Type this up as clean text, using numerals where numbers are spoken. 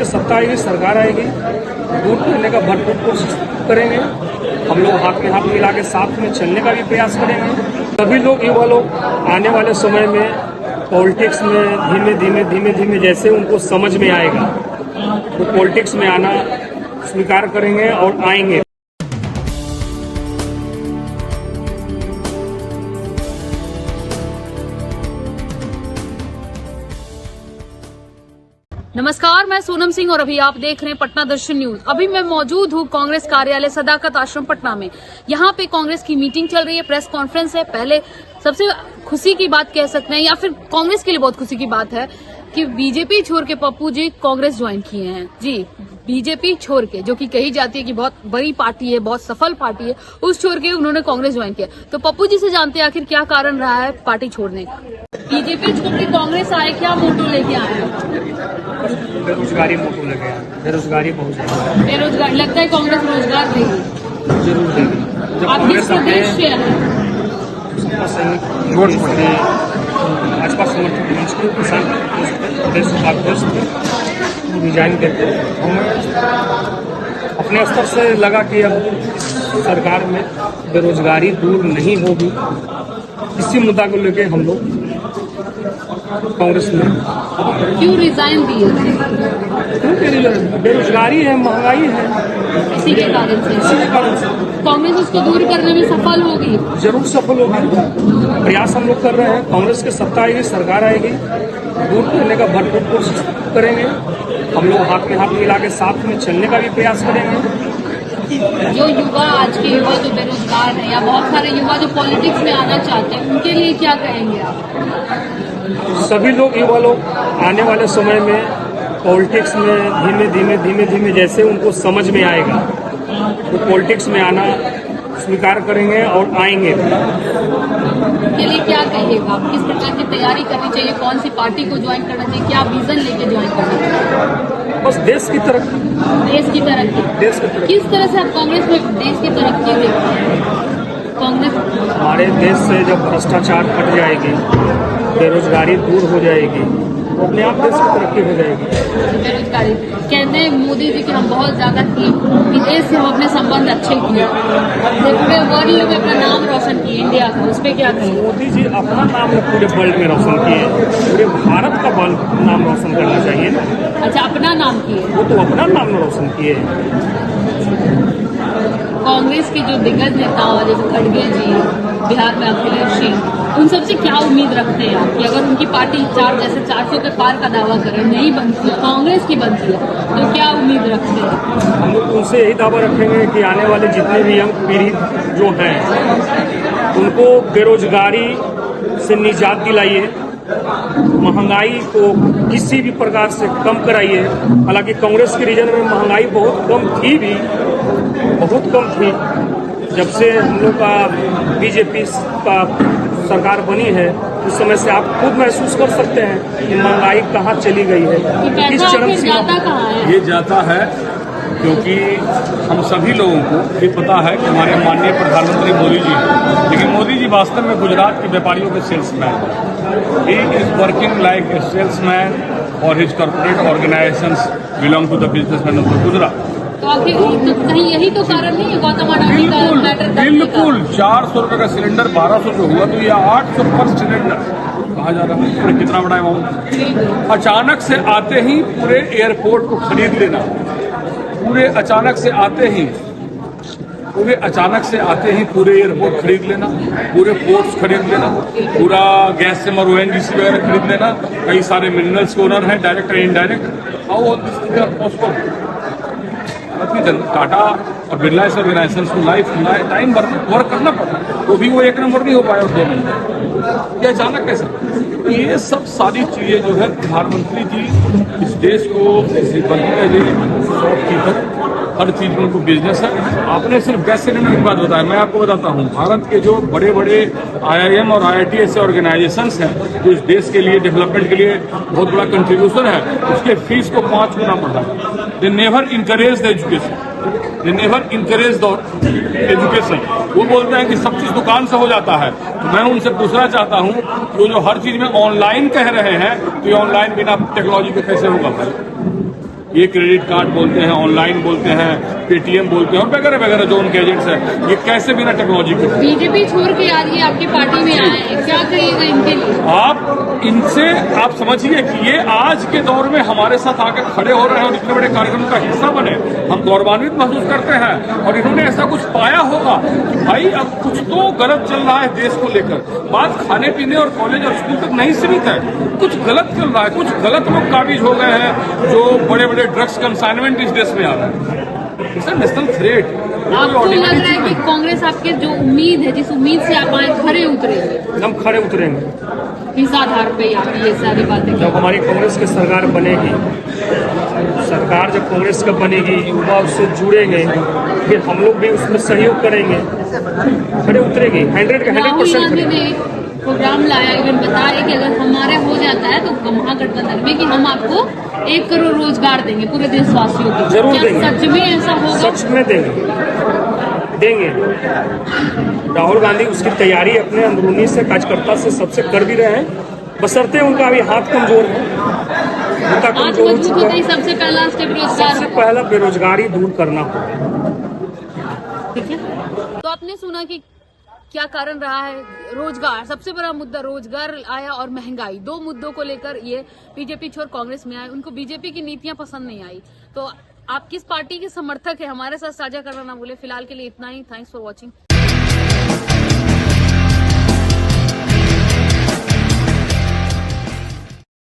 की सत्ता आएगी, सरकार आएगी, दूर करने का भरपूर कोशिश करेंगे। हम लोग हाथ में हाथ मिला के साथ में चलने का भी प्रयास करेंगे। सभी लोग, युवा लोग आने वाले समय में पॉलिटिक्स में धीमे धीमे जैसे उनको समझ में आएगा वो पॉलिटिक्स में आना स्वीकार करेंगे और आएंगे। नमस्कार, मैं सोनम सिंह और अभी आप देख रहे हैं पटना दर्शन न्यूज। अभी मैं मौजूद हूँ कांग्रेस कार्यालय सदाकत आश्रम पटना में। यहाँ पे कांग्रेस की मीटिंग चल रही है, प्रेस कॉन्फ्रेंस है। पहले सबसे खुशी की बात कह सकते हैं या फिर कांग्रेस के लिए बहुत खुशी की बात है कि बीजेपी छोड़ के पप्पू जी कांग्रेस ज्वाइन किए हैं। जी, बीजेपी छोड़ के, जो कि कही जाती है कि बहुत बड़ी पार्टी है, बहुत सफल पार्टी है, उस छोड़ के उन्होंने कांग्रेस ज्वाइन किया। तो पप्पू जी से जानते हैं आखिर क्या कारण रहा है पार्टी छोड़ने का। बीजेपी छोड़ के कांग्रेस आए, क्या मोटो लेके आए हैं? बेरोजगारी मोटो लगे हैं। बेरोजगारी बहुत ज्यादा, बेरोजगारी लगता है कांग्रेस रोजगार देगी, जरूर देगी। जब आप किस प्रदेश से हैं? भाजपा समर्थित मंच के किसान प्रदेश उपाध्यक्ष रिजाइन देते हमें अपने स्तर से लगा कि अब सरकार में बेरोजगारी दूर नहीं होगी। इसी मुद्दा को लेकर हम लोग कांग्रेस में क्यों रिजाइन दिए? बेरोजगारी है, महंगाई है, इसी के कारण से कांग्रेस उसको दूर करने में सफल होगी। जरूर सफल होगी। प्रयास हम लोग कर रहे हैं। कांग्रेस की सत्ता आएगी, सरकार आएगी, दूर करने का भरपूर कोशिश करेंगे। हम लोग हाथ में हाथ मिला के साथ में चलने का भी प्रयास करेंगे। जो युवा, आज के युवा जो बेरोजगार है या बहुत सारे युवा जो पॉलिटिक्स में आना चाहते हैं, उनके लिए क्या कहेंगे आप? सभी लोग, युवा लोग आने वाले समय में पॉलिटिक्स में धीमे जैसे उनको समझ में आएगा वो पॉलिटिक्स में आना स्वीकार करेंगे और आएंगे। के लिए क्या कहिएगा आप? किस प्रकार की तैयारी करनी चाहिए? कौन सी पार्टी को ज्वाइन करना चाहिए? क्या विजन लेके ज्वाइन करना चाहिए? बस देश की तरक्की। देश की तरक्की किस तरह से आप कांग्रेस में देश की तरक्की देखते हैं? कांग्रेस हमारे देश से जब भ्रष्टाचार हट जाएगी, बेरोजगारी दूर हो जाएगी, तो अपने आप देश की तरक्की हो जाएगी। बेरोजगारी कहते हैं मोदी जी कि हम बहुत ज्यादा विदेश से हम अपने संबंध अच्छे किए, पूरे वर्ल्ड में अपना नाम रोशन किए इंडिया का, उस पर क्या कहें? मोदी जी अपना नाम पूरे वर्ल्ड में रोशन किए, पूरे भारत का नाम रोशन करना चाहिए ना। अच्छा, अपना नाम किए, वो तो अपना नाम रोशन किए। कांग्रेस के जो दिग्गज नेता जैसे खड़गे जी, बिहार में अखिलेश सिंह, उन सबसे क्या उम्मीद रखते हैं आप कि अगर उनकी पार्टी 400 के पार का दावा करे, नहीं बनती, कांग्रेस की बनती है, तो क्या उम्मीद रखते हैं? हम लोग उनसे यही दावा रखेंगे कि आने वाले जितने भी यंग पीढ़ी जो हैं उनको बेरोजगारी से निजात दिलाइए, महंगाई को किसी भी प्रकार से कम कराइए। हालांकि कांग्रेस के रीजन में महंगाई बहुत कम थी। जब से हम लोग का बीजेपी का सरकार बनी है उस समय से आप खुद महसूस कर सकते हैं कि महंगाई कहाँ चली गई है, किस चरम सीमा पर ये जाता है। क्योंकि हम सभी लोगों को ये पता है कि हमारे माननीय प्रधानमंत्री मोदी जी, लेकिन मोदी जी वास्तव में गुजरात के व्यापारियों के सेल्समैन हैं। He is working like a salesman और his corporate organisations belong to the businessman of Gujarat. तो आखिर कहीं यही तो कारण नहीं है गौतम अडानी का मैटर? बिल्कुल 400 रुपए का सिलेंडर 1200 रुपये हुआ, तो ये 800 पर सिलेंडर कहा जा रहा है। कितना बड़ा अमाउंट अचानक से आते ही पूरे एयरपोर्ट को खरीद लेना, पूरे अचानक से आते ही पूरे एयरपोर्ट खरीद लेना, पूरे पोर्ट्स खरीद लेना, पूरा गैस सिमर ONGC वगैरह खरीद लेना, कई सारे मिनरल्स के ओनर हैं, direct and indirect. How all this things are possible? Tata और बिरला ऑर्गेनाइजेशन को लाइफ टाइम वर्क करना पड़ा, तो भी वो 1 नंबर नहीं हो पाया 2 महीने। ये अचानक कैसे? ये सब सारी चीजें जो है प्रधानमंत्री जी इस देश को शॉपकीपर, हर चीज में उनको बिजनेस है। आपने सिर्फ गैस सिलेंडर की बात बताया, मैं आपको बताता हूँ भारत के जो बड़े बड़े IIM और IIT ऐसे ऑर्गेनाइजेशंस हैं जो इस देश के लिए डेवलपमेंट के लिए बहुत बड़ा कंट्रीब्यूशन है, उसके फीस को 5 गुना बढ़ा। They never encourage the education, they never encourage the education. वो बोलते हैं कि सब चीज दुकान से हो जाता है। तो मैं उनसे पूछना चाहता हूँ कि जो हर चीज में ऑनलाइन कह रहे हैं, तो ये ऑनलाइन बिना टेक्नोलॉजी के कैसे होगा भाई? ये क्रेडिट कार्ड बोलते हैं, ऑनलाइन बोलते हैं, पेटीएम बोलते हैं और वगैरह वगैरह जो उनके एजेंट्स हैं, ये कैसे बिना टेक्नोलॉजी के। बीजेपी छोड़ के आज ये आपकी पार्टी में आए हैं, क्या करिएगा इनके लिए? आप इनसे आप समझिए कि ये आज के दौर में हमारे साथ आकर खड़े हो रहे हैं और इतने बड़े कार्यक्रम का हिस्सा बने, हम गौरवान्वित महसूस करते हैं। और इन्होंने ऐसा कुछ पाया होगा कि भाई अब कुछ तो गलत चल रहा है देश को लेकर। बात खाने पीने और कॉलेज और स्कूल तक नहीं सीमित है, कुछ गलत चल रहा है, कुछ गलत लोग काबिज हो गए हैं जो बड़े बड़े ड्रग्स कंसाइनमेंट इस देश में आ रहा है। It's a national threat. आपको लग रहा है कि कांग्रेस आपके जो उम्मीद है, जिस उम्मीद से आप आए, खरे उतरेंगे? हम खड़े उतरेंगे। किस आधार पे आप ये सारी बातें? जब हमारी कांग्रेस की सरकार बनेगी, सरकार जब कांग्रेस का बनेगी, युवा उससे जुड़ेंगे, फिर हम लोग भी उसमें सहयोग करेंगे, खड़े उतरेंगे 100% राहुल गांधी ने प्रोग्राम लाया, इवन बताया कि अगर हमारे हो जाता है तो महागठबंधन में कि हम आपको 1 करोड़ रोजगार देंगे पूरे देशवासियों को। जरूर क्या देंगे। सच में ऐसा होगा? सच में देंगे। राहुल गांधी उसकी तैयारी अपने अंदरूनी से कार्यकर्ता से सबसे कर भी रहे हैं, बशर्ते उनका अभी हाथ कमजोर है, उनका आज कमजोर हो मजबूत चुका होते ही है। सबसे पहला स्टेप रोजगार। सबसे पहला बेरोजगारी दूर करना होगा। ठीक है, तो आपने सुना कि क्या कारण रहा है। रोजगार सबसे बड़ा मुद्दा, रोजगार आया और महंगाई, 2 मुद्दों को लेकर ये बीजेपी छोड़ कांग्रेस में आए। उनको बीजेपी की नीतियां पसंद नहीं आई। तो आप किस पार्टी के समर्थक है, हमारे साथ साझा करना ना भूले। फिलहाल के लिए इतना ही। Thanks for watching.